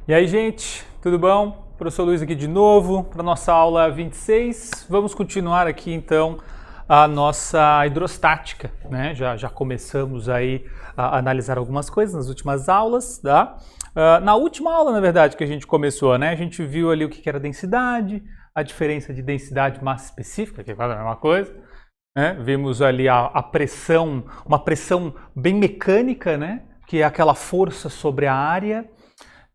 E aí, gente, tudo bom? Professor Luiz aqui de novo para nossa aula 26. Vamos continuar aqui então a nossa hidrostática, né? Já começamos aí a analisar algumas coisas nas últimas aulas, tá? Na última aula, na verdade, que a gente começou, né? A gente viu ali o que era densidade, a diferença de densidade massa específica, que é quase a mesma coisa, né? Vimos ali a pressão, uma pressão bem mecânica, né? Que é aquela força sobre a área,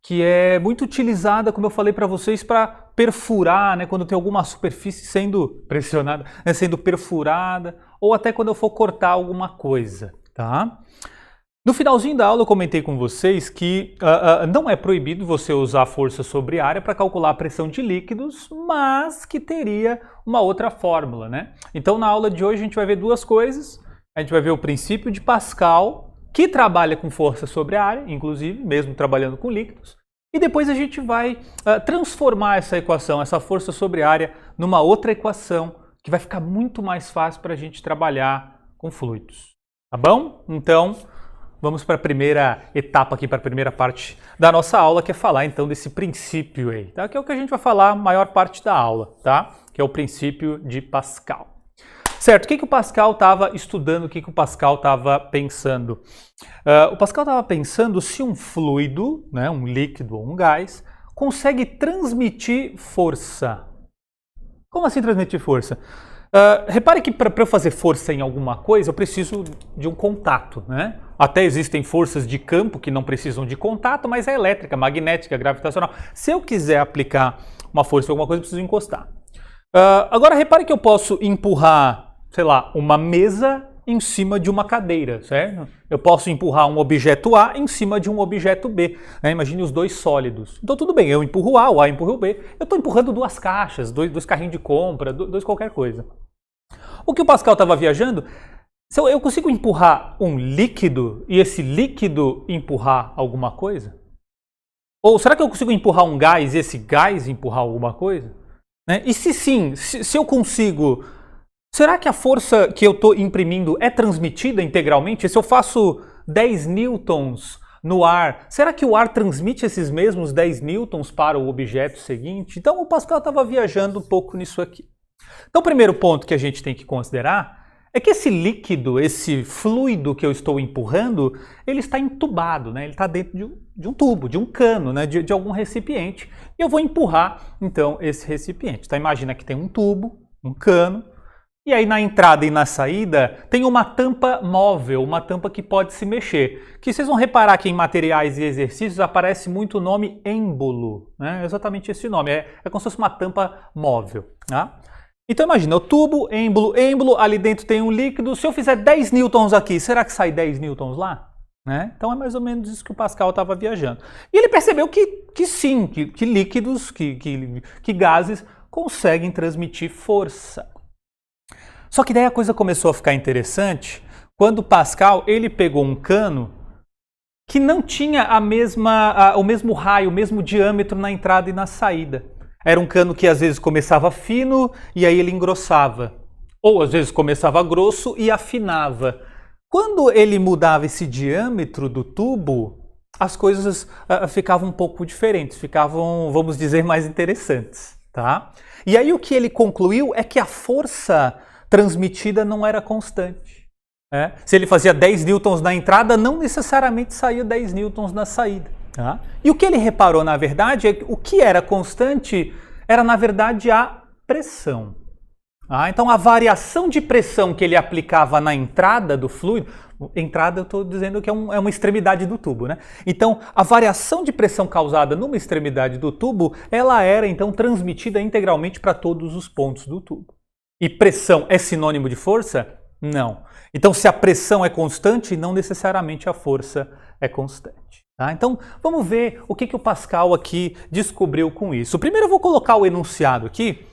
que é muito utilizada, como eu falei para vocês, para perfurar, né, quando tem alguma superfície sendo pressionada, né, sendo perfurada, ou até quando eu for cortar alguma coisa, tá? No finalzinho da aula eu comentei com vocês que não é proibido você usar força sobre área para calcular a pressão de líquidos, mas que teria uma outra fórmula, né? Então na aula de hoje a gente vai ver duas coisas. A gente vai ver o princípio de Pascal, que trabalha com força sobre a área, inclusive, mesmo trabalhando com líquidos. E depois a gente vai transformar essa equação, essa força sobre a área, numa outra equação, que vai ficar muito mais fácil para a gente trabalhar com fluidos. Tá bom? Então, vamos para a primeira etapa aqui, para a primeira parte da nossa aula, que é falar então desse princípio aí, tá? Que é o que a gente vai falar a maior parte da aula, tá? Que é o princípio de Pascal. Certo, o que o Pascal estava estudando, o que o Pascal estava pensando? O Pascal estava pensando se um fluido, né, um líquido ou um gás, consegue transmitir força. Como assim transmitir força? Repare que para eu fazer força em alguma coisa, eu preciso de um contato, né? Até existem forças de campo que não precisam de contato, mas é elétrica, magnética, gravitacional. Se eu quiser aplicar uma força em alguma coisa, eu preciso encostar. Agora repare que eu posso empurrar, sei lá, uma mesa em cima de uma cadeira, certo? Eu posso empurrar um objeto A em cima de um objeto B, né? Imagine os dois sólidos. Então tudo bem, eu empurro o A empurra o B. Eu estou empurrando duas caixas, dois carrinhos de compra, dois qualquer coisa. O que o Pascal estava viajando, se eu consigo empurrar um líquido e esse líquido empurrar alguma coisa? Ou será que eu consigo empurrar um gás e esse gás empurrar alguma coisa? Né? E se sim, se eu consigo... Será que a força que eu estou imprimindo é transmitida integralmente? Se eu faço 10 newtons no ar, será que o ar transmite esses mesmos 10 newtons para o objeto seguinte? Então o Pascal estava viajando um pouco nisso aqui. Então o primeiro ponto que a gente tem que considerar é que esse líquido, esse fluido que eu estou empurrando, ele está entubado, né? Ele está dentro de um tubo, de um cano, né? de algum recipiente. E eu vou empurrar, então, esse recipiente. Então imagina que tem um tubo, um cano, e aí na entrada e na saída tem uma tampa móvel, uma tampa que pode se mexer. Que vocês vão reparar que em materiais e exercícios aparece muito o nome êmbolo, né? Exatamente esse nome, é como se fosse uma tampa móvel. Tá? Então imagina, o tubo, êmbolo, ali dentro tem um líquido. Se eu fizer 10 newtons aqui, será que sai 10 newtons lá? Né? Então é mais ou menos isso que o Pascal estava viajando. E ele percebeu que sim, que líquidos, que gases conseguem transmitir força. Só que daí a coisa começou a ficar interessante quando Pascal ele pegou um cano que não tinha o mesmo raio, o mesmo diâmetro na entrada e na saída. Era um cano que às vezes começava fino e aí ele engrossava. Ou às vezes começava grosso e afinava. Quando ele mudava esse diâmetro do tubo, as coisas ficavam um pouco diferentes, ficavam, vamos dizer, mais interessantes. Tá? E aí o que ele concluiu é que a força transmitida não era constante. Se ele fazia 10 newtons na entrada, não necessariamente saía 10 newtons na saída. Tá? E o que ele reparou, na verdade, é que o que era constante era, na verdade, a pressão. Então, a variação de pressão que ele aplicava na entrada do fluido, entrada eu estou dizendo que é uma extremidade do tubo, né? Então, a variação de pressão causada numa extremidade do tubo, ela era, então, transmitida integralmente para todos os pontos do tubo. E pressão é sinônimo de força? Não. Então, se a pressão é constante, não necessariamente a força é constante. Tá? Então, vamos ver o que o Pascal aqui descobriu com isso. Primeiro eu vou colocar o enunciado aqui,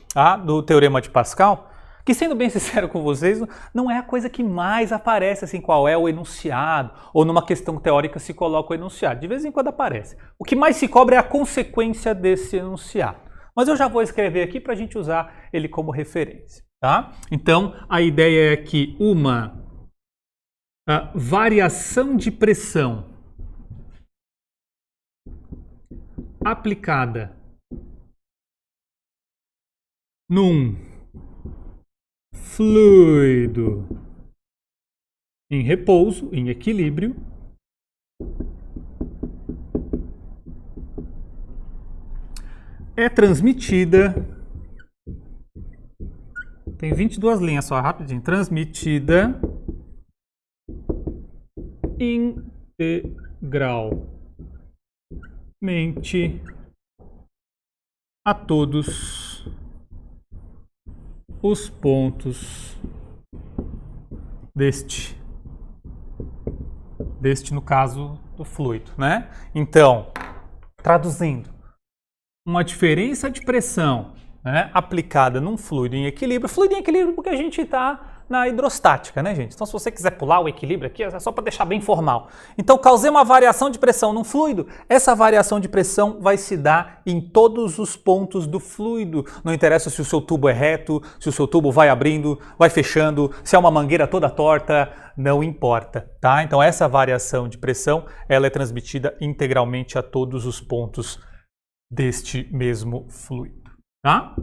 do Teorema de Pascal, que, sendo bem sincero com vocês, não é a coisa que mais aparece, assim, qual é o enunciado, ou numa questão teórica se coloca o enunciado. De vez em quando aparece. O que mais se cobra é a consequência desse enunciado. Mas eu já vou escrever aqui para a gente usar ele como referência. Tá? Então, a ideia é que uma variação de pressão aplicada num fluido em repouso, em equilíbrio, é transmitida, tem 22 linhas só, rapidinho, transmitida integralmente a todos os pontos deste no caso do fluido, né? Então, traduzindo, uma diferença de pressão, né, aplicada num fluido em equilíbrio porque a gente está na hidrostática, né, gente? Então, se você quiser pular o equilíbrio aqui, é só para deixar bem formal. Então, causei uma variação de pressão num fluido, essa variação de pressão vai se dar em todos os pontos do fluido. Não interessa se o seu tubo é reto, se o seu tubo vai abrindo, vai fechando, se é uma mangueira toda torta, não importa, tá? Então, essa variação de pressão, ela é transmitida integralmente a todos os pontos deste mesmo fluido, tá?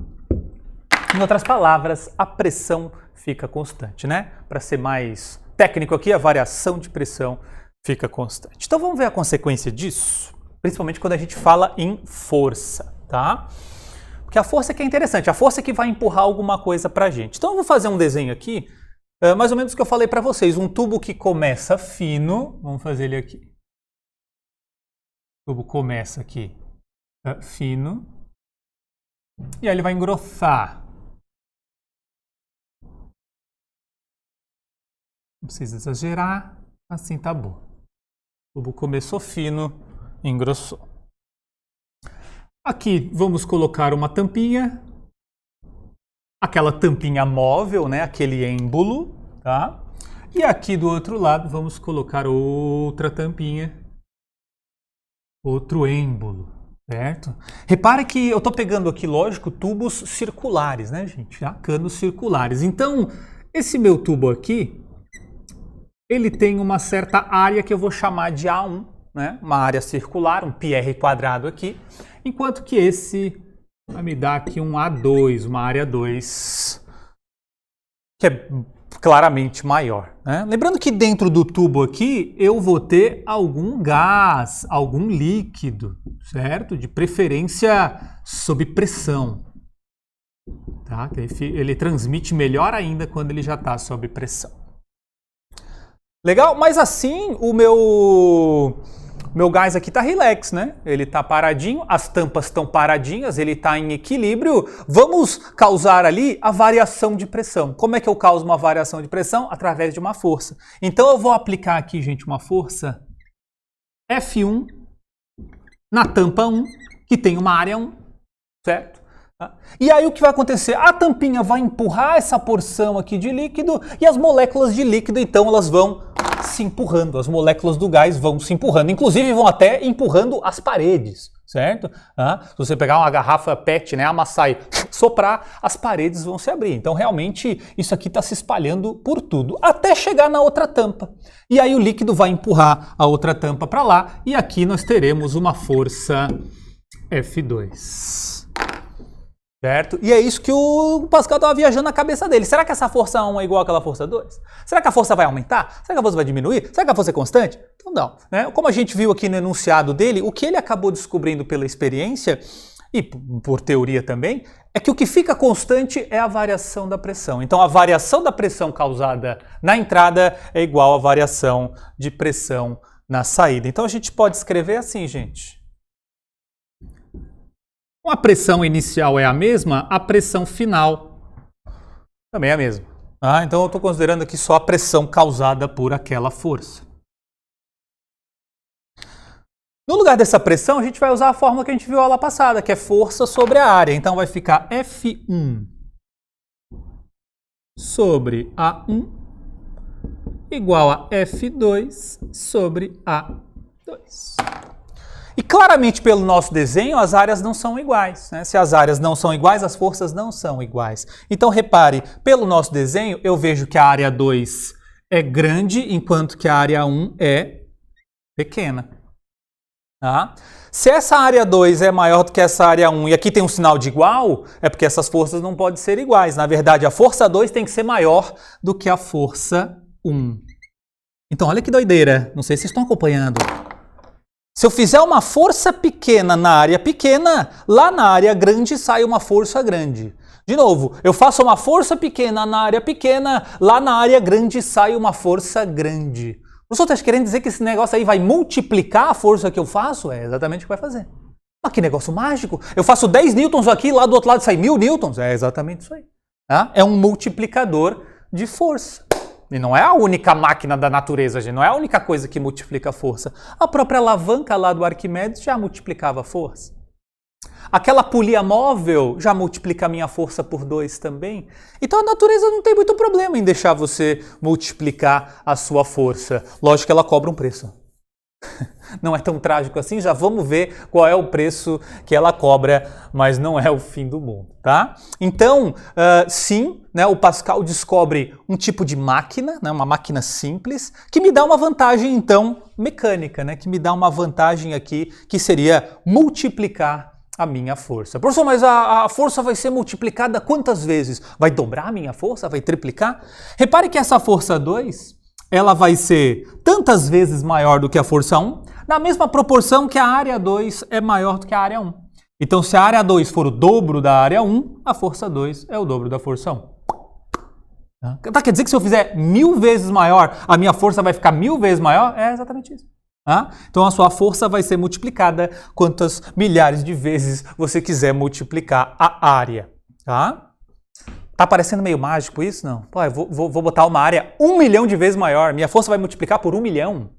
Em outras palavras, a pressão fica constante, né? Para ser mais técnico aqui, a variação de pressão fica constante. Então vamos ver a consequência disso, principalmente quando a gente fala em força, tá? Porque a força que é interessante, a força que vai empurrar alguma coisa pra gente. Então eu vou fazer um desenho aqui, mais ou menos o que eu falei para vocês, um tubo que começa fino, vamos fazer ele aqui. O tubo começa aqui fino, e aí ele vai engrossar. Não precisa exagerar, assim tá bom. O tubo começou fino, engrossou. Aqui vamos colocar uma tampinha, aquela tampinha móvel, né? Aquele êmbolo, tá? E aqui do outro lado vamos colocar outra tampinha, outro êmbolo, certo? Repare que eu estou pegando aqui, lógico, tubos circulares, né, gente? Canos circulares. Então, esse meu tubo aqui, ele tem uma certa área que eu vou chamar de A1, né? Uma área circular, um πr quadrado aqui, enquanto que esse vai me dar aqui um A2, uma área 2, que é claramente maior, né? Lembrando que dentro do tubo aqui eu vou ter algum gás, algum líquido, certo? De preferência sob pressão, tá? Ele transmite melhor ainda quando ele já está sob pressão. Legal? Mas assim o meu gás aqui está relax, né? Ele está paradinho, as tampas estão paradinhas, ele está em equilíbrio. Vamos causar ali a variação de pressão. Como é que eu causo uma variação de pressão? Através de uma força. Então eu vou aplicar aqui, gente, uma força F1 na tampa 1, que tem uma área 1, certo? E aí o que vai acontecer? A tampinha vai empurrar essa porção aqui de líquido e as moléculas de líquido, então, elas vão se empurrando. As moléculas do gás vão se empurrando. Inclusive, vão até empurrando as paredes, certo? Se você pegar uma garrafa PET, né, amassar e soprar, as paredes vão se abrir. Então, realmente, isso aqui está se espalhando por tudo, até chegar na outra tampa. E aí o líquido vai empurrar a outra tampa para lá e aqui nós teremos uma força F2. Certo? E é isso que o Pascal estava viajando na cabeça dele. Será que essa força 1 é igual àquela força 2? Será que a força vai aumentar? Será que a força vai diminuir? Será que a força é constante? Então não. Né? Como a gente viu aqui no enunciado dele, o que ele acabou descobrindo pela experiência e por teoria também, é que o que fica constante é a variação da pressão. Então a variação da pressão causada na entrada é igual à variação de pressão na saída. Então a gente pode escrever assim, gente. A pressão inicial é a mesma, a pressão final também é a mesma. Então eu estou considerando aqui só a pressão causada por aquela força. No lugar dessa pressão, a gente vai usar a fórmula que a gente viu na aula passada, que é força sobre a área. Então vai ficar F1 sobre A1 igual a F2 sobre A2. E claramente pelo nosso desenho as áreas não são iguais, né? Se as áreas não são iguais, as forças não são iguais. Então repare, pelo nosso desenho eu vejo que a área 2 é grande, enquanto que a área 1 é pequena. Tá? Se essa área 2 é maior do que essa área 1 e aqui tem um sinal de igual, é porque essas forças não podem ser iguais. Na verdade, a força 2 tem que ser maior do que a força 1. Então, olha que doideira. Não sei se vocês estão acompanhando. Se eu fizer uma força pequena na área pequena, lá na área grande sai uma força grande. De novo, eu faço uma força pequena na área pequena, lá na área grande sai uma força grande. O professor está querendo dizer que esse negócio aí vai multiplicar a força que eu faço? É exatamente o que vai fazer. Mas que negócio mágico! Eu faço 10 newtons aqui, lá do outro lado sai 1000 newtons? É exatamente isso aí. É um multiplicador de força. E não é a única máquina da natureza, gente. Não é a única coisa que multiplica a força. A própria alavanca lá do Arquimedes já multiplicava a força. Aquela polia móvel já multiplica a minha força por 2 também. Então a natureza não tem muito problema em deixar você multiplicar a sua força. Lógico que ela cobra um preço. Não é tão trágico assim, já vamos ver qual é o preço que ela cobra, mas não é o fim do mundo, tá? Então, sim, né, o Pascal descobre um tipo de máquina, né, uma máquina simples, que me dá uma vantagem, então, mecânica, né, que me dá uma vantagem aqui, que seria multiplicar a minha força. Professor, mas a força vai ser multiplicada quantas vezes? Vai dobrar a minha força? Vai triplicar? Repare que essa força 2... ela vai ser tantas vezes maior do que a força 1, na mesma proporção que a área 2 é maior do que a área 1. Então, se a área 2 for o dobro da área 1, a força 2 é o dobro da força 1. Tá? Quer dizer que se eu fizer 1000 vezes maior, a minha força vai ficar 1000 vezes maior? É exatamente isso. Então, a sua força vai ser multiplicada quantas milhares de vezes você quiser multiplicar a área. Tá? Tá parecendo meio mágico isso? Não. Pô, eu vou botar uma área 1 milhão de vezes maior. Minha força vai multiplicar por 1 milhão?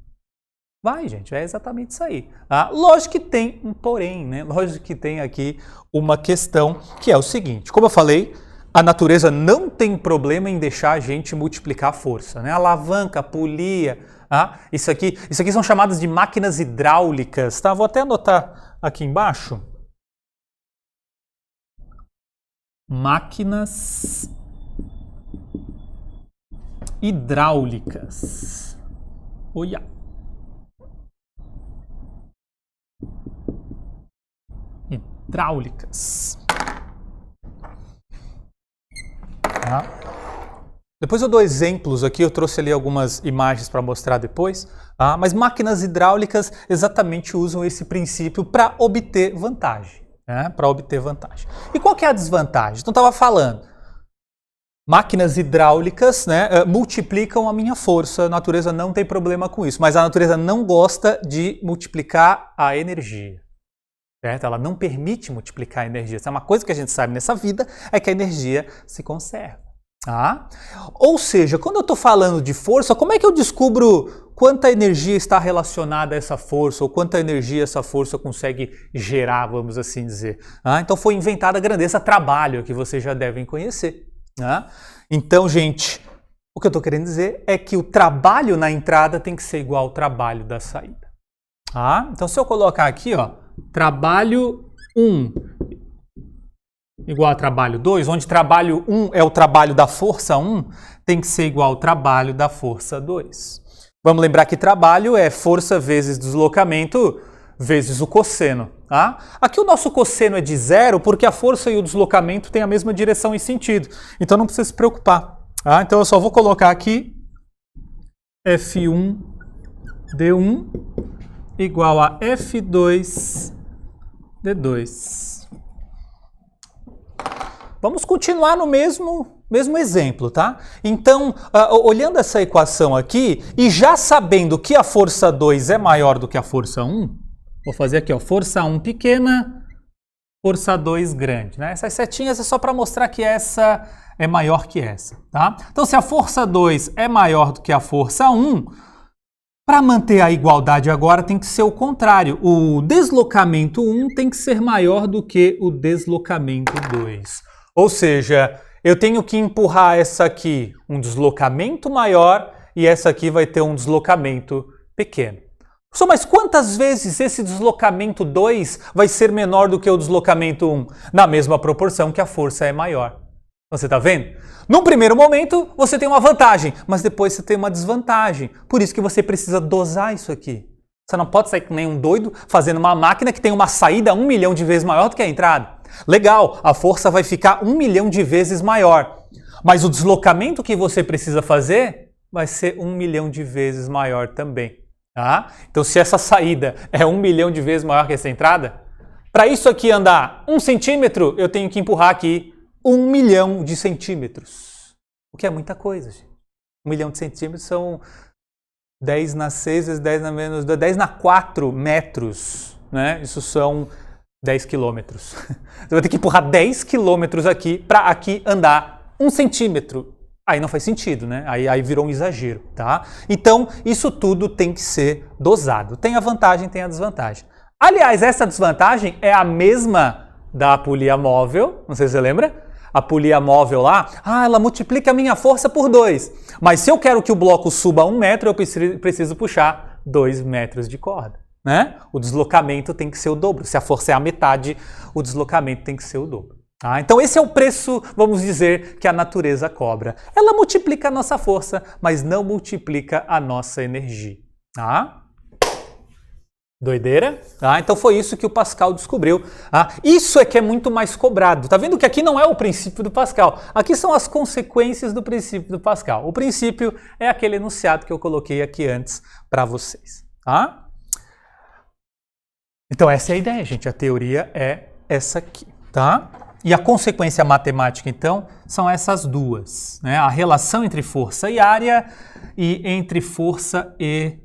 Vai, gente. É exatamente isso aí. Lógico que tem um porém, né? Lógico que tem aqui uma questão que é o seguinte. Como eu falei, a natureza não tem problema em deixar a gente multiplicar a força, né? Alavanca, polia, isso aqui são chamadas de máquinas hidráulicas, tá? Vou até anotar aqui embaixo. Máquinas hidráulicas. Olha. Hidráulicas. Depois eu dou exemplos aqui, eu trouxe ali algumas imagens para mostrar depois, mas máquinas hidráulicas exatamente usam esse princípio para obter vantagem. Para obter vantagem. E qual que é a desvantagem? Então, estava falando, máquinas hidráulicas, né, multiplicam a minha força, a natureza não tem problema com isso, mas a natureza não gosta de multiplicar a energia. Certo? Ela não permite multiplicar a energia. Isso é uma coisa que a gente sabe nessa vida, é que a energia se conserva. Ou seja, quando eu estou falando de força, como é que eu descubro quanta energia está relacionada a essa força, ou quanta energia essa força consegue gerar, vamos assim dizer? Então foi inventada a grandeza trabalho, que vocês já devem conhecer. Então, gente, o que eu estou querendo dizer é que o trabalho na entrada tem que ser igual ao trabalho da saída. Então, se eu colocar aqui, trabalho 1 igual a trabalho 2, onde trabalho 1 é o trabalho da força 1, tem que ser igual ao trabalho da força 2. Vamos lembrar que trabalho é força vezes deslocamento vezes o cosseno. Aqui o nosso cosseno é de 0 porque a força e o deslocamento têm a mesma direção e sentido. Então não precisa se preocupar. Então eu só vou colocar aqui F1 D1 igual a F2 D2. Vamos continuar no mesmo exemplo, tá? Então, olhando essa equação aqui e já sabendo que a força 2 é maior do que a força 1, vou fazer aqui, força 1 pequena, força 2 grande, né? Essas setinhas é só para mostrar que essa é maior que essa, tá? Então, se a força 2 é maior do que a força 1, para manter a igualdade agora tem que ser o contrário. O deslocamento 1 tem que ser maior do que o deslocamento 2. Ou seja, eu tenho que empurrar essa aqui um deslocamento maior e essa aqui vai ter um deslocamento pequeno. Mas quantas vezes esse deslocamento 2 vai ser menor do que o deslocamento 1? Na mesma proporção que a força é maior. Você está vendo? Num primeiro momento, você tem uma vantagem, mas depois você tem uma desvantagem. Por isso que você precisa dosar isso aqui. Você não pode sair que nem um doido fazendo uma máquina que tem uma saída 1 milhão de vezes maior do que a entrada. Legal, a força vai ficar 1 milhão de vezes maior. Mas o deslocamento que você precisa fazer vai ser 1 milhão de vezes maior também. Tá? Então, se essa saída é 1 milhão de vezes maior que essa entrada, para isso aqui andar 1 centímetro, eu tenho que empurrar aqui 1 milhão de centímetros. O que é muita coisa, gente. 1 milhão de centímetros são 10 na 6 vezes 10 na menos 2, 10 na 4 metros. Né? Isso são 10 quilômetros. Você vai ter que empurrar 10 quilômetros aqui para aqui andar 1 centímetro. Aí não faz sentido, né? Aí virou um exagero, tá? Então, isso tudo tem que ser dosado. Tem a vantagem, tem a desvantagem. Aliás, essa desvantagem é a mesma da polia móvel, não sei se você lembra? A polia móvel lá, ela multiplica a minha força por 2. Mas se eu quero que o bloco suba 1 metro, eu preciso puxar 2 metros de corda, né? O deslocamento tem que ser o dobro. Se a força é a metade, o deslocamento tem que ser o dobro. Então esse é o preço, vamos dizer, que a natureza cobra. Ela multiplica a nossa força, mas não multiplica a nossa energia. Doideira? Então foi isso que o Pascal descobriu. Isso é que é muito mais cobrado. Tá vendo que aqui não é o princípio do Pascal. Aqui são as consequências do princípio do Pascal. O princípio é aquele enunciado que eu coloquei aqui antes para vocês. Então essa é a ideia, gente. A teoria é essa aqui, tá? E a consequência matemática, então, são essas duas, né? A relação entre força e área e entre força e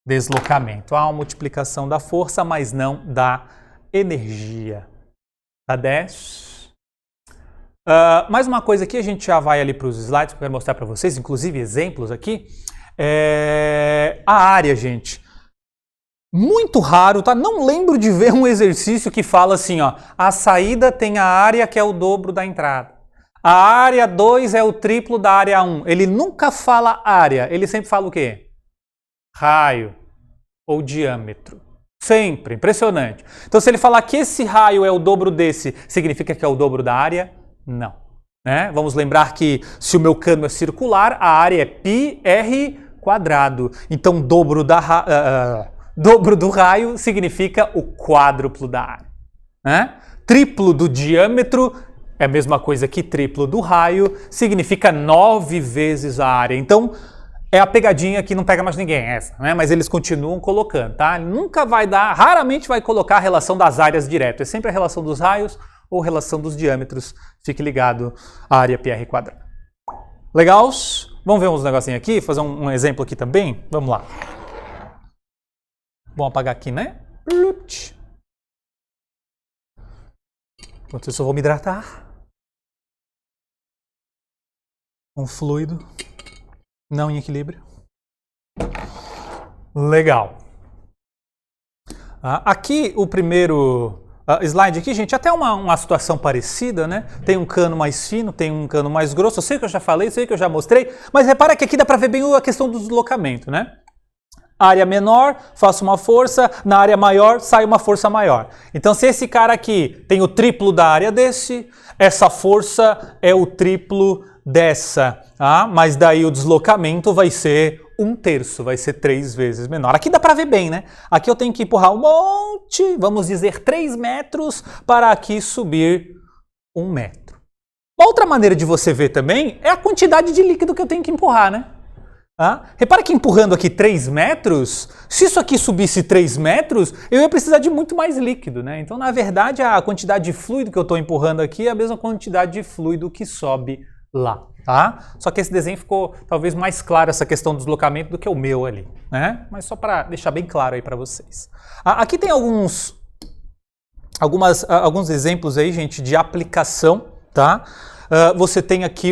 deslocamento. Há uma multiplicação da força, mas não da energia. Tá 10? Mais uma coisa aqui, a gente já vai ali para os slides que eu quero mostrar para vocês, inclusive exemplos aqui. A área, gente. Muito raro, tá? Não lembro de ver um exercício que fala assim, ó, a saída tem a área que é o dobro da entrada. A área 2 é o triplo da área 1. Ele nunca fala área, ele sempre fala o quê? Raio ou diâmetro. Sempre, impressionante. Então se ele falar que esse raio é o dobro desse, significa que é o dobro da área? Não. Né? Vamos lembrar que se o meu cano é circular, a área é πr². Então dobro do raio significa o quádruplo da área. Né? Triplo do diâmetro é a mesma coisa que triplo do raio, significa 9 vezes a área. Então, é a pegadinha que não pega mais ninguém, essa, né? Mas eles continuam colocando, tá? Nunca vai dar, raramente vai colocar a relação das áreas direto. É sempre a relação dos raios ou relação dos diâmetros. Fique ligado à área πr². Legal? Vamos ver uns negocinhos aqui, fazer um exemplo aqui também? Vamos lá. Vamos apagar aqui, né? Enquanto isso eu vou me hidratar. Um fluido. Não em equilíbrio. Legal. Aqui o primeiro slide aqui, gente, até uma situação parecida, né? Tem um cano mais fino, tem um cano mais grosso. Eu sei que eu já falei, sei que eu já mostrei, mas repara que aqui dá para ver bem a questão do deslocamento, né? Área menor, faço uma força, na área maior, sai uma força maior. Então, se esse cara aqui tem o triplo da área desse, essa força é o triplo dessa, mas daí o deslocamento vai ser 1/3, vai ser 3 vezes menor. Aqui dá para ver bem, né? Aqui eu tenho que empurrar um monte, vamos dizer 3 metros, para aqui subir 1 metro. Outra maneira de você ver também é a quantidade de líquido que eu tenho que empurrar, né? Repara que empurrando aqui 3 metros, se isso aqui subisse 3 metros, eu ia precisar de muito mais líquido, né? Então, na verdade, a quantidade de fluido que eu estou empurrando aqui é a mesma quantidade de fluido que sobe lá, tá? Só que esse desenho ficou talvez mais claro essa questão do deslocamento do que o meu ali, né? Mas só para deixar bem claro aí para vocês. Aqui tem alguns exemplos aí, gente, de aplicação, tá? Você tem aqui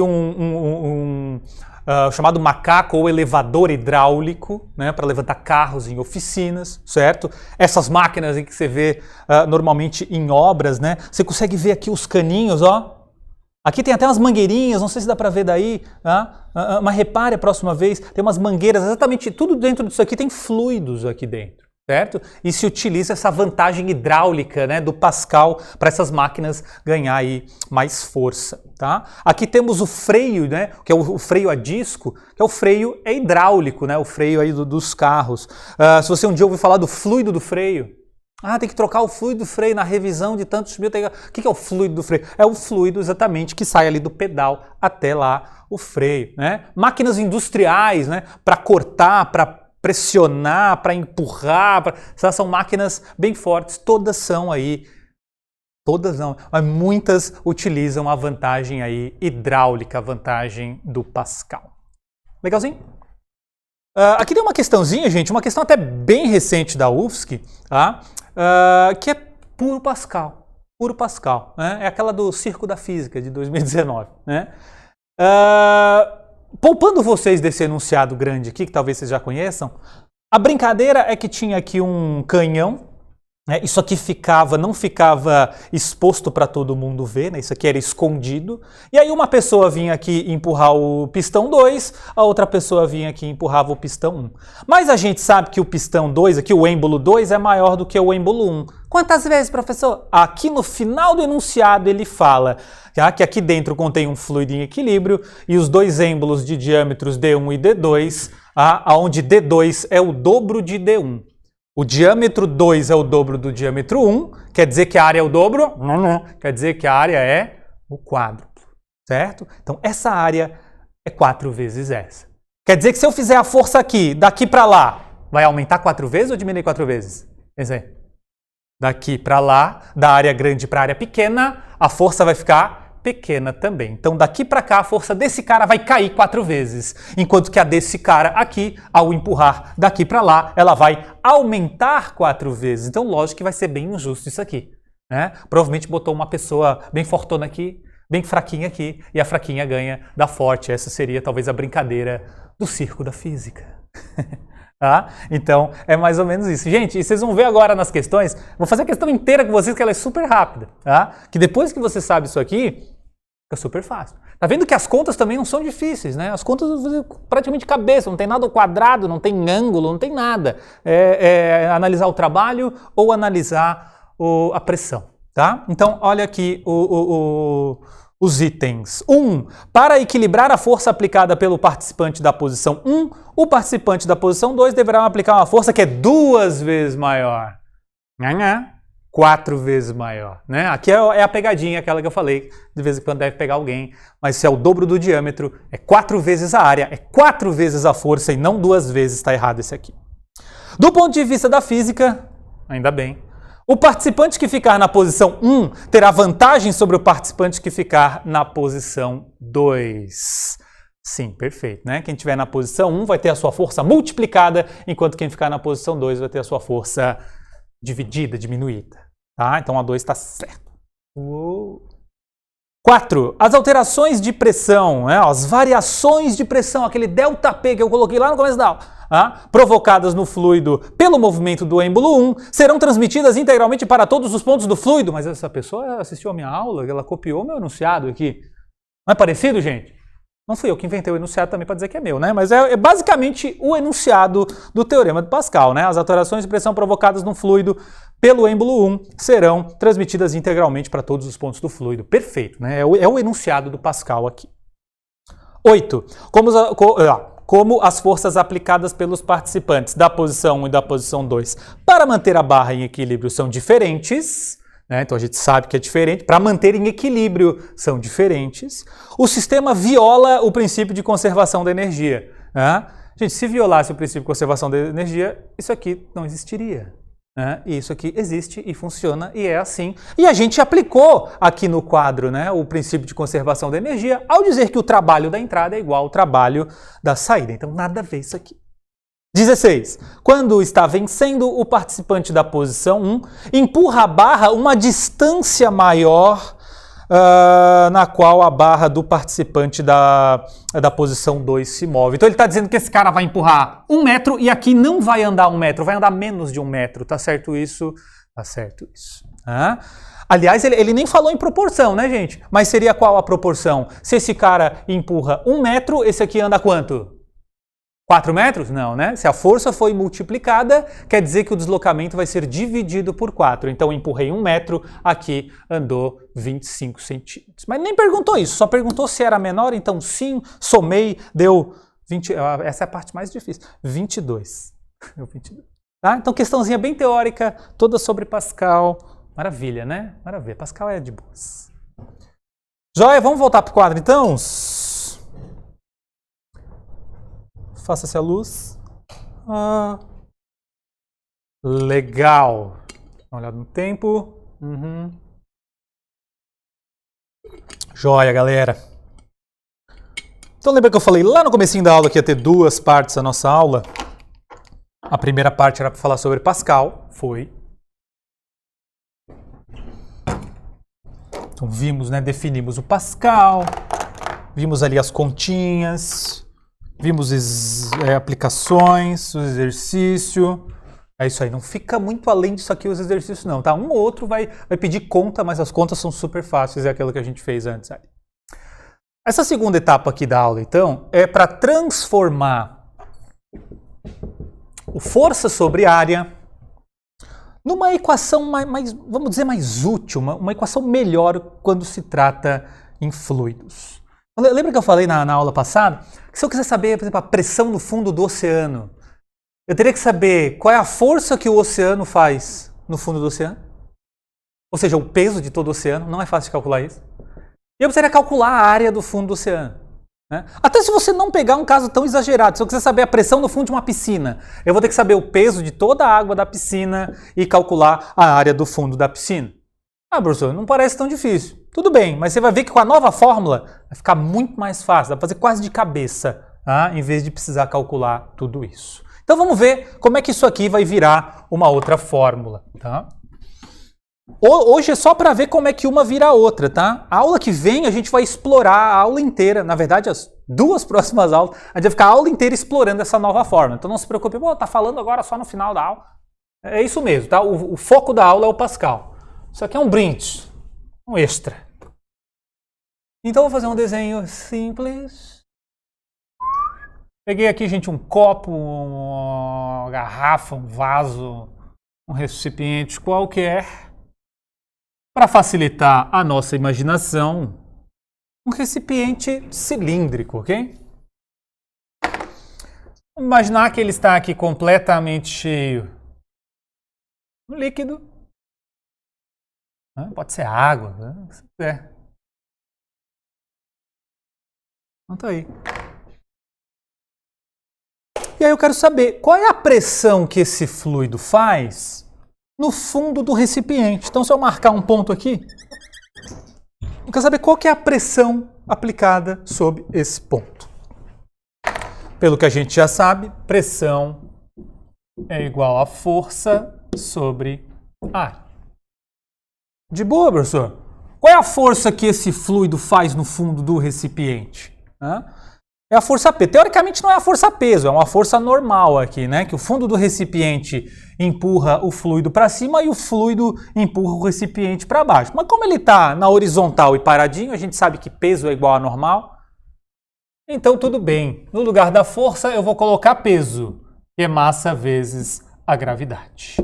chamado macaco ou elevador hidráulico, né, para levantar carros em oficinas, certo? Essas máquinas em que você vê normalmente em obras, né? Você consegue ver aqui os caninhos, ó. Aqui tem até umas mangueirinhas, não sei se dá para ver daí, mas repare a próxima vez, tem umas mangueiras, exatamente tudo dentro disso aqui tem fluidos aqui dentro. certo? E se utiliza essa vantagem hidráulica, né, do Pascal para essas máquinas ganhar aí mais força, tá? Aqui temos o freio, né, que é o freio a disco, que é o freio hidráulico, né, o freio aí dos carros. Se você um dia ouviu falar do fluido do freio, tem que trocar o fluido do freio na revisão de tantos mil. O que é o fluido do freio? É o fluido exatamente que sai ali do pedal até lá o freio, né? Máquinas industriais, né, para cortar, para pressionar, para empurrar, são máquinas bem fortes, todas são aí, todas não, mas muitas utilizam a vantagem aí hidráulica, a vantagem do Pascal. Legalzinho? Aqui tem uma questãozinha, gente, uma questão até bem recente da UFSC, tá? Que é puro Pascal, né? É aquela do Circo da Física de 2019, né? Poupando vocês desse enunciado grande aqui, que talvez vocês já conheçam, a brincadeira é que tinha aqui um canhão, né? Isso aqui não ficava exposto para todo mundo ver, né? Isso aqui era escondido, e aí uma pessoa vinha aqui empurrar o pistão 2, a outra pessoa vinha aqui e empurrava o pistão 1. Mas a gente sabe que o pistão 2, aqui o êmbolo 2 é maior do que o êmbolo 1. Quantas vezes, professor? Aqui no final do enunciado ele fala que aqui dentro contém um fluido em equilíbrio e os dois êmbolos de diâmetros D1 e D2, onde D2 é o dobro de D1. O diâmetro 2 é o dobro do diâmetro 1, quer dizer que a área é o dobro? Não. Quer dizer que a área é o quádruplo, certo? Então essa área é 4 vezes essa. Quer dizer que se eu fizer a força aqui, daqui para lá, vai aumentar 4 vezes ou diminuir 4 vezes? Esse aí. Daqui para lá, da área grande para a área pequena, a força vai ficar pequena também. Então daqui para cá a força desse cara vai cair 4 vezes, enquanto que a desse cara aqui, ao empurrar daqui para lá, ela vai aumentar 4 vezes. Então lógico que vai ser bem injusto isso aqui, né? Provavelmente botou uma pessoa bem fortona aqui, bem fraquinha aqui, e a fraquinha ganha da forte. Essa seria talvez a brincadeira do circo da física. Então é mais ou menos isso. Gente, e vocês vão ver agora nas questões, vou fazer a questão inteira com vocês que ela é super rápida, que depois que você sabe isso aqui, fica super fácil. Tá vendo que as contas também não são difíceis, né? As contas praticamente de cabeça, não tem nada ao quadrado, não tem ângulo, não tem nada. É analisar o trabalho ou analisar a pressão, tá? Então olha aqui os itens. 1. Para equilibrar a força aplicada pelo participante da posição 1, o participante da posição 2 deverá aplicar uma força que é 2 vezes maior. 4 vezes maior, né? Aqui é a pegadinha, aquela que eu falei, de vez em quando deve pegar alguém, mas se é o dobro do diâmetro, é 4 vezes a área, é 4 vezes a força e não 2 vezes, está errado esse aqui. Do ponto de vista da física, ainda bem, o participante que ficar na posição 1 terá vantagem sobre o participante que ficar na posição 2. Sim, perfeito, né? Quem estiver na posição 1 vai ter a sua força multiplicada, enquanto quem ficar na posição 2 vai ter a sua força dividida, diminuída. Tá? Então a 2 está certo. 4. As alterações de pressão, né? As variações de pressão, aquele ΔP que eu coloquei lá no começo da aula, provocadas no fluido pelo movimento do êmbolo 1, serão transmitidas integralmente para todos os pontos do fluido. Mas essa pessoa assistiu a minha aula, ela copiou meu enunciado aqui. Não é parecido, gente? Não fui eu que inventei o enunciado também para dizer que é meu, né? Mas é basicamente o enunciado do teorema de Pascal, né? As alterações de pressão provocadas no fluido pelo êmbolo 1 serão transmitidas integralmente para todos os pontos do fluido. Perfeito, né? É o enunciado do Pascal aqui. 8. Como as forças aplicadas pelos participantes da posição 1 e da posição 2 para manter a barra em equilíbrio são diferentes, né? Então a gente sabe que é diferente, para manter em equilíbrio são diferentes, o sistema viola o princípio de conservação da energia. Né? Gente, se violasse o princípio de conservação da energia, isso aqui não existiria. Né? E isso aqui existe e funciona e é assim. E a gente aplicou aqui no quadro, né, o princípio de conservação da energia ao dizer que o trabalho da entrada é igual ao trabalho da saída. Então nada a ver isso aqui. 16. Quando está vencendo, o participante da posição 1 empurra a barra uma distância maior na qual a barra do participante da posição 2 se move. Então ele está dizendo que esse cara vai empurrar 1 metro e aqui não vai andar 1 metro, vai andar menos de 1 metro. Tá certo isso? Tá certo isso. Aliás, ele nem falou em proporção, né, gente? Mas seria qual a proporção? Se esse cara empurra 1 metro, esse aqui anda quanto? 4 metros? Não, né? Se a força foi multiplicada, quer dizer que o deslocamento vai ser dividido por 4. Então, empurrei 1 metro, aqui andou 25 centímetros. Mas nem perguntou isso, só perguntou se era menor, então sim, somei, deu 20, essa é a parte mais difícil, 22. Deu 22. Tá? Então, questãozinha bem teórica, toda sobre Pascal. Maravilha, né? Maravilha, Pascal é de boas. Joia, vamos voltar para o quadro, então? Faça-se a luz. Legal. Dá uma olhada no tempo. Joia, galera. Então lembra que eu falei lá no comecinho da aula que ia ter 2 partes a nossa aula? A primeira parte era para falar sobre Pascal. Foi. Então vimos, né? Definimos o Pascal. Vimos ali as continhas. Vimos aplicações, o exercício. É isso aí, não fica muito além disso aqui os exercícios não, tá? Um ou outro vai pedir conta, mas as contas são super fáceis, é aquilo que a gente fez antes. Aí. Essa segunda etapa aqui da aula, então, é para transformar o força sobre área numa equação mais, vamos dizer, mais útil, uma equação melhor quando se trata em fluidos. Lembra que eu falei na aula passada? Que se eu quiser saber, por exemplo, a pressão no fundo do oceano, eu teria que saber qual é a força que o oceano faz no fundo do oceano. Ou seja, o peso de todo o oceano. Não é fácil de calcular isso. E eu precisaria calcular a área do fundo do oceano. Né? Até se você não pegar um caso tão exagerado, se eu quiser saber a pressão no fundo de uma piscina, eu vou ter que saber o peso de toda a água da piscina e calcular a área do fundo da piscina. Ah, professor, não parece tão difícil. Tudo bem, mas você vai ver que com a nova fórmula vai ficar muito mais fácil, dá para fazer quase de cabeça, tá? Em vez de precisar calcular tudo isso. Então vamos ver como é que isso aqui vai virar uma outra fórmula. Tá? Hoje é só para ver como é que uma vira a outra. Tá? A aula que vem a gente vai explorar a aula inteira, na verdade as 2 próximas aulas, a gente vai ficar a aula inteira explorando essa nova fórmula. Então não se preocupe, tá falando agora só no final da aula. É isso mesmo, tá? O foco da aula é o Pascal. Isso aqui é um brinde, um extra. Então vou fazer um desenho simples. Peguei aqui, gente, um copo, uma garrafa, um vaso, um recipiente qualquer. Para facilitar a nossa imaginação, um recipiente cilíndrico, ok? Vamos imaginar que ele está aqui completamente cheio de líquido. Pode ser água, né? Se quiser. Então tá aí. E aí eu quero saber qual é a pressão que esse fluido faz no fundo do recipiente. Então se eu marcar um ponto aqui, eu quero saber qual que é a pressão aplicada sobre esse ponto. Pelo que a gente já sabe, pressão é igual a força sobre área. De boa, professor. Qual é a força que esse fluido faz no fundo do recipiente? É a força P. Teoricamente não é a força peso, é uma força normal aqui, né? Que o fundo do recipiente empurra o fluido para cima e o fluido empurra o recipiente para baixo. Mas como ele está na horizontal e paradinho, a gente sabe que peso é igual a normal. Então tudo bem. No lugar da força eu vou colocar peso, que é massa vezes a gravidade.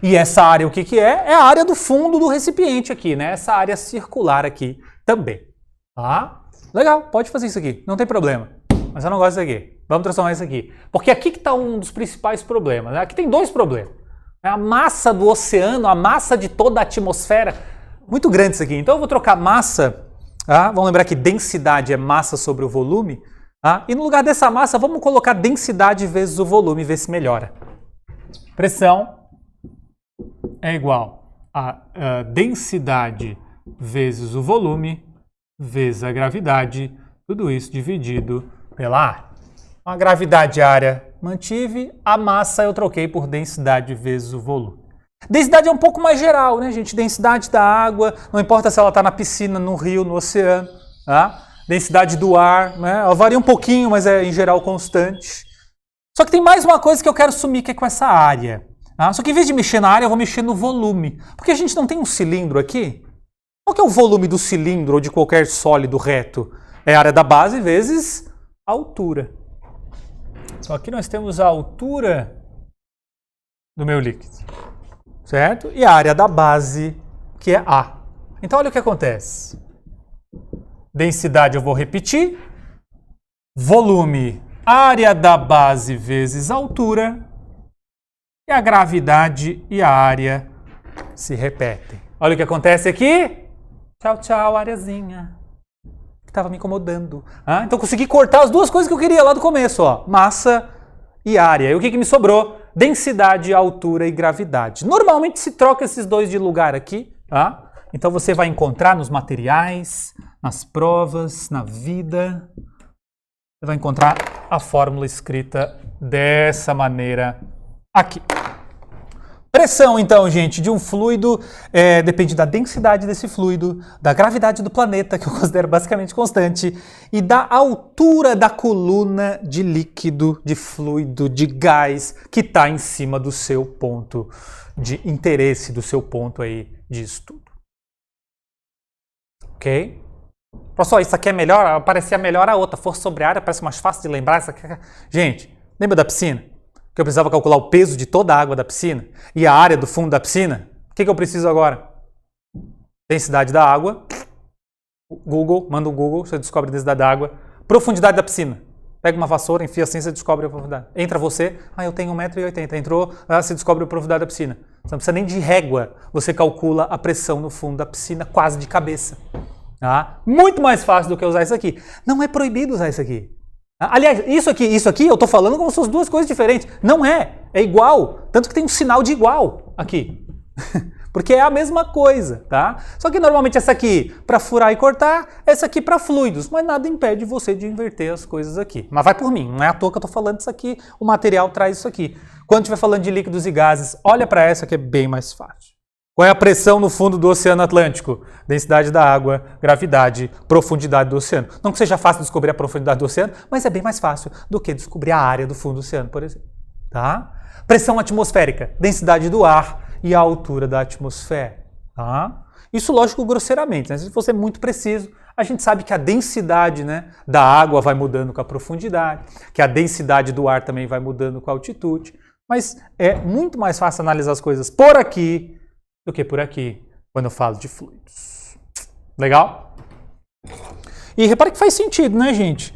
E essa área, o que que é? É a área do fundo do recipiente aqui, né? Essa área circular aqui também. Tá? Legal, pode fazer isso aqui, não tem problema. Mas eu não gosto disso aqui. Vamos transformar isso aqui. Porque aqui que está um dos principais problemas. Né? Aqui tem 2 problemas. A massa do oceano, a massa de toda a atmosfera. Muito grande isso aqui. Então eu vou trocar massa. Tá? Vamos lembrar que densidade é massa sobre o volume. Tá? E no lugar dessa massa, vamos colocar densidade vezes o volume e ver se melhora. Pressão é igual a densidade vezes o volume vezes a gravidade, tudo isso dividido pela área. A gravidade área mantive, a massa eu troquei por densidade vezes o volume. Densidade é um pouco mais geral, né, gente? Densidade da água, não importa se ela está na piscina, no rio, no oceano. Tá? Densidade do ar, né? Ela varia um pouquinho, mas é em geral constante. Só que tem mais uma coisa que eu quero sumir, que é com essa área. Tá? Só que em vez de mexer na área, eu vou mexer no volume. Porque a gente não tem um cilindro aqui? Qual que é o volume do cilindro ou de qualquer sólido reto? É a área da base vezes a altura. Então aqui nós temos a altura do meu líquido, certo? E a área da base, que é A. Então olha o que acontece. Densidade eu vou repetir. Volume, área da base vezes altura. E a gravidade e a área se repetem. Olha o que acontece aqui. Tchau, tchau, areazinha. Que estava me incomodando. Então consegui cortar as duas coisas que eu queria lá do começo, ó. Massa e área. E o que me sobrou? Densidade, altura e gravidade. Normalmente se troca esses dois de lugar aqui, tá? Então você vai encontrar nos materiais, nas provas, na vida. Você vai encontrar a fórmula escrita dessa maneira aqui. Pressão, então, gente, de um fluido depende da densidade desse fluido, da gravidade do planeta, que eu considero basicamente constante, e da altura da coluna de líquido, de fluido, de gás, que está em cima do seu ponto de interesse, do seu ponto aí de estudo. Ok? Pessoal, isso aqui é melhor, parecia melhor a outra, força sobre a área, parece mais fácil de lembrar. Isso aqui. Gente, lembra da piscina? Que eu precisava calcular o peso de toda a água da piscina e a área do fundo da piscina? O que eu preciso agora? Densidade da água. Google, manda um Google, você descobre a densidade da água. Profundidade da piscina. Pega uma vassoura, enfia assim, você descobre a profundidade. Entra você, eu tenho 1,80 m. Entrou, você descobre a profundidade da piscina. Você não precisa nem de régua, você calcula a pressão no fundo da piscina quase de cabeça. Muito mais fácil do que usar isso aqui. Não é proibido usar isso aqui. Aliás, isso aqui eu estou falando como se fossem duas coisas diferentes. Não é igual. Tanto que tem um sinal de igual aqui. Porque é a mesma coisa, tá? Só que normalmente essa aqui para furar e cortar, essa aqui para fluidos. Mas nada impede você de inverter as coisas aqui. Mas vai por mim, não é à toa que eu estou falando isso aqui. O material traz isso aqui. Quando estiver falando de líquidos e gases, olha para essa que é bem mais fácil. Qual é a pressão no fundo do Oceano Atlântico? Densidade da água, gravidade, profundidade do oceano. Não que seja fácil descobrir a profundidade do oceano, mas é bem mais fácil do que descobrir a área do fundo do oceano, por exemplo. Tá? Pressão atmosférica, densidade do ar e a altura da atmosfera. Tá? Isso, lógico, grosseiramente. Né? Se for ser muito preciso, a gente sabe que a densidade, né, da água vai mudando com a profundidade, que a densidade do ar também vai mudando com a altitude. Mas é muito mais fácil analisar as coisas por aqui do que por aqui, quando eu falo de fluidos. Legal? E repare que faz sentido, né, gente?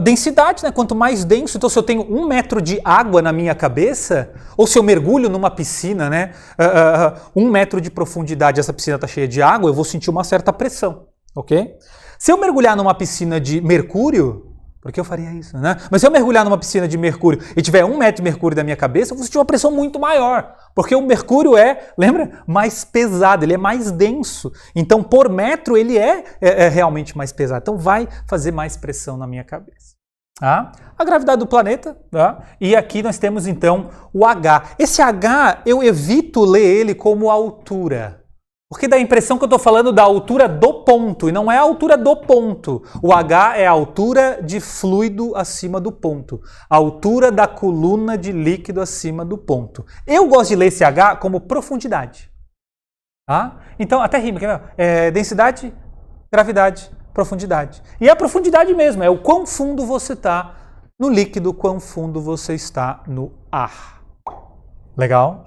Densidade, né? Quanto mais denso, então se eu tenho 1 metro de água na minha cabeça, ou se eu mergulho numa piscina, né, 1 metro de profundidade, essa piscina está cheia de água, eu vou sentir uma certa pressão, ok? Se eu mergulhar numa piscina de mercúrio, por que eu faria isso, né? Mas se eu mergulhar numa piscina de mercúrio e tiver 1 metro de mercúrio da minha cabeça, eu vou sentir uma pressão muito maior. Porque o mercúrio é, lembra? Mais pesado, ele é mais denso. Então, por metro, ele é realmente mais pesado. Então, vai fazer mais pressão na minha cabeça. Tá? A gravidade do planeta. Tá? E aqui nós temos, então, o H. Esse H, eu evito ler ele como altura. Porque dá a impressão que eu estou falando da altura do ponto, e não é a altura do ponto. O H é a altura de fluido acima do ponto. A altura da coluna de líquido acima do ponto. Eu gosto de ler esse H como profundidade. Tá? Então, até rima. Densidade, gravidade, profundidade. E é a profundidade mesmo, é o quão fundo você está no líquido, quão fundo você está no ar. Legal?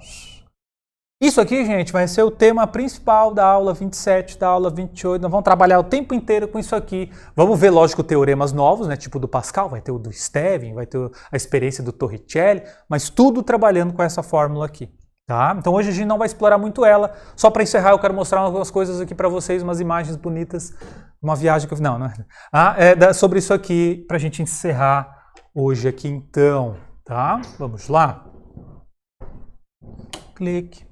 Isso aqui, gente, vai ser o tema principal da aula 27, da aula 28. Nós vamos trabalhar o tempo inteiro com isso aqui. Vamos ver, lógico, teoremas novos, né? Tipo do Pascal, vai ter o do Stevin, vai ter a experiência do Torricelli, mas tudo trabalhando com essa fórmula aqui. Tá? Então hoje a gente não vai explorar muito ela. Só para encerrar, eu quero mostrar algumas coisas aqui para vocês, umas imagens bonitas. Uma viagem que eu fiz. Não é. Sobre isso aqui, para a gente encerrar hoje aqui então. Tá? Vamos lá. Clique.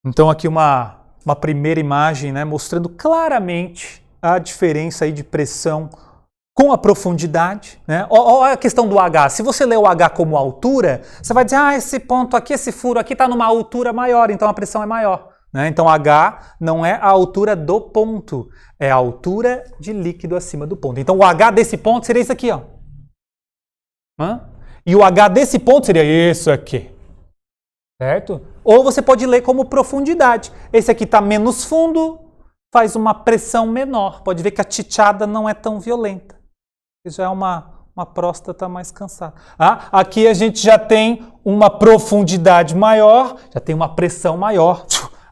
Então aqui uma primeira imagem, né, mostrando claramente a diferença aí de pressão com a profundidade. Né? Olha a questão do H. Se você lê o H como altura, você vai dizer, esse ponto aqui, esse furo aqui está numa altura maior, então a pressão é maior. Né? Então H não é a altura do ponto, é a altura de líquido acima do ponto. Então o H desse ponto seria isso aqui, ó. E o H desse ponto seria isso aqui. Certo? Ou você pode ler como profundidade. Esse aqui está menos fundo, faz uma pressão menor. Pode ver que a chichada não é tão violenta. Já é uma próstata mais cansada. Aqui a gente já tem uma profundidade maior, já tem uma pressão maior.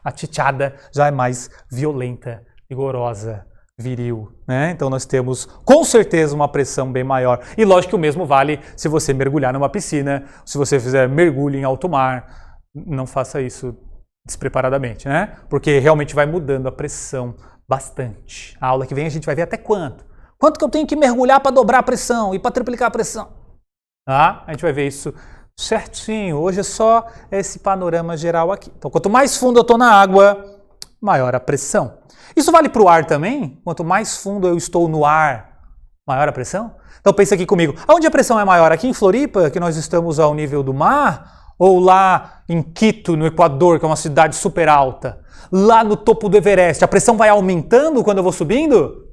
A chichada já é mais violenta, vigorosa, viril, né? Então nós temos com certeza uma pressão bem maior. E lógico que o mesmo vale se você mergulhar numa piscina, se você fizer mergulho em alto mar. Não faça isso despreparadamente, né? Porque realmente vai mudando a pressão bastante. A aula que vem a gente vai ver até quanto. Quanto que eu tenho que mergulhar para dobrar a pressão e para triplicar a pressão? A gente vai ver isso certinho. Hoje é só esse panorama geral aqui. Então, quanto mais fundo eu estou na água, maior a pressão. Isso vale para o ar também? Quanto mais fundo eu estou no ar, maior a pressão? Então, pensa aqui comigo. Onde a pressão é maior? Aqui em Floripa, que nós estamos ao nível do mar? Ou lá em Quito, no Equador, que é uma cidade super alta? Lá no topo do Everest, a pressão vai aumentando quando eu vou subindo?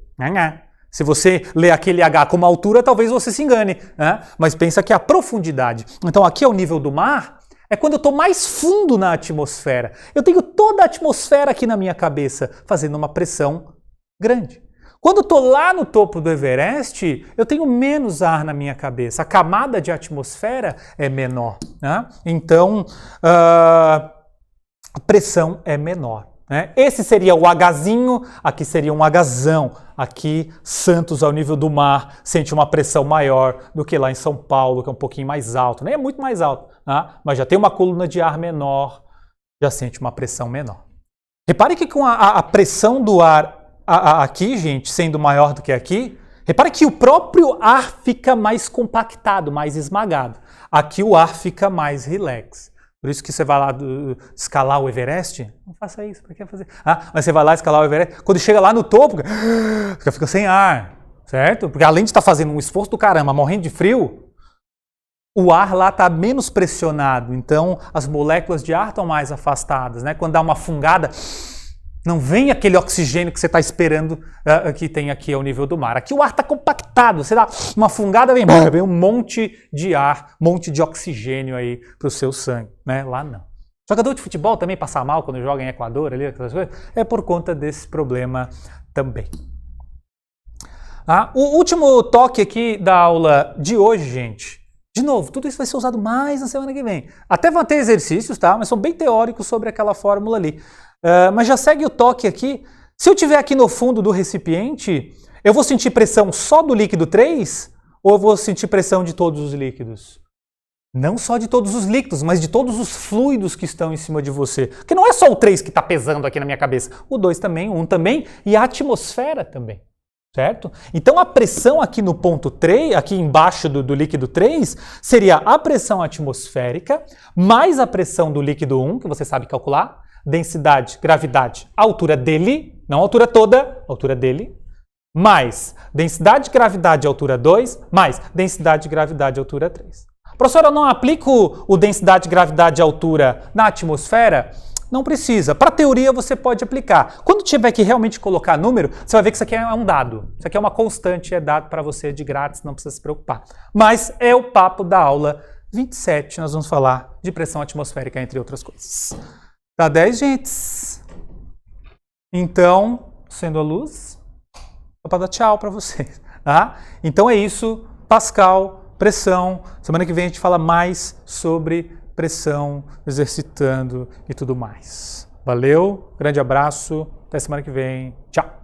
Se você lê aquele H como altura, talvez você se engane, né? Mas pensa que a profundidade. Então aqui é o nível do mar, é quando eu estou mais fundo na atmosfera. Eu tenho toda a atmosfera aqui na minha cabeça, fazendo uma pressão grande. Quando eu estou lá no topo do Everest, eu tenho menos ar na minha cabeça. A camada de atmosfera é menor, né? Então a pressão é menor. Esse seria o Hzinho, aqui seria um Hzão. Aqui, Santos, ao nível do mar, sente uma pressão maior do que lá em São Paulo, que é um pouquinho mais alto. Nem é muito mais alto, né? Mas já tem uma coluna de ar menor, já sente uma pressão menor. Repare que com a pressão do ar aqui, gente, sendo maior do que aqui, repare que o próprio ar fica mais compactado, mais esmagado. Aqui o ar fica mais relax. Por isso que você vai lá escalar o Everest, não faça isso, para que fazer? Mas você vai lá escalar o Everest, quando chega lá no topo, fica sem ar, certo? Porque além de estar fazendo um esforço do caramba, morrendo de frio, o ar lá está menos pressionado, então as moléculas de ar estão mais afastadas, né? Quando dá uma fungada, não vem aquele oxigênio que você está esperando que tem aqui ao nível do mar. Aqui o ar está compactado, você dá uma fungada, vem um monte de ar, monte de oxigênio aí para o seu sangue, né? Lá não. Jogador de futebol também passa mal quando joga em Equador, ali, aquelas coisas, é por conta desse problema também. O último toque aqui da aula de hoje, gente, de novo, tudo isso vai ser usado mais na semana que vem. Até vão ter exercícios, tá? Mas são bem teóricos sobre aquela fórmula ali. Mas já segue o toque aqui. Se eu estiver aqui no fundo do recipiente, eu vou sentir pressão só do líquido 3 ou eu vou sentir pressão de todos os líquidos? Não só de todos os líquidos, mas de todos os fluidos que estão em cima de você. Porque não é só o 3 que está pesando aqui na minha cabeça. O 2 também, o 1 também e a atmosfera também. Certo? Então a pressão aqui no ponto 3, aqui embaixo do líquido 3, seria a pressão atmosférica mais a pressão do líquido 1, que você sabe calcular, densidade, gravidade, altura dele, não a altura toda, a altura dele, mais densidade, gravidade, altura 2, mais densidade, gravidade, altura 3. Professor, eu não aplico o densidade, gravidade e altura na atmosfera? Não precisa. Para a teoria você pode aplicar. Quando tiver que realmente colocar número, você vai ver que isso aqui é um dado. Isso aqui é uma constante, é dado para você de grátis, não precisa se preocupar. Mas é o papo da aula 27, nós vamos falar de pressão atmosférica, entre outras coisas. Tá 10, gente? Então, sendo a luz, só para dar tchau para vocês. Tá? Então é isso, Pascal, pressão. Semana que vem a gente fala mais sobre pressão, exercitando e tudo mais. Valeu, grande abraço, até semana que vem, tchau!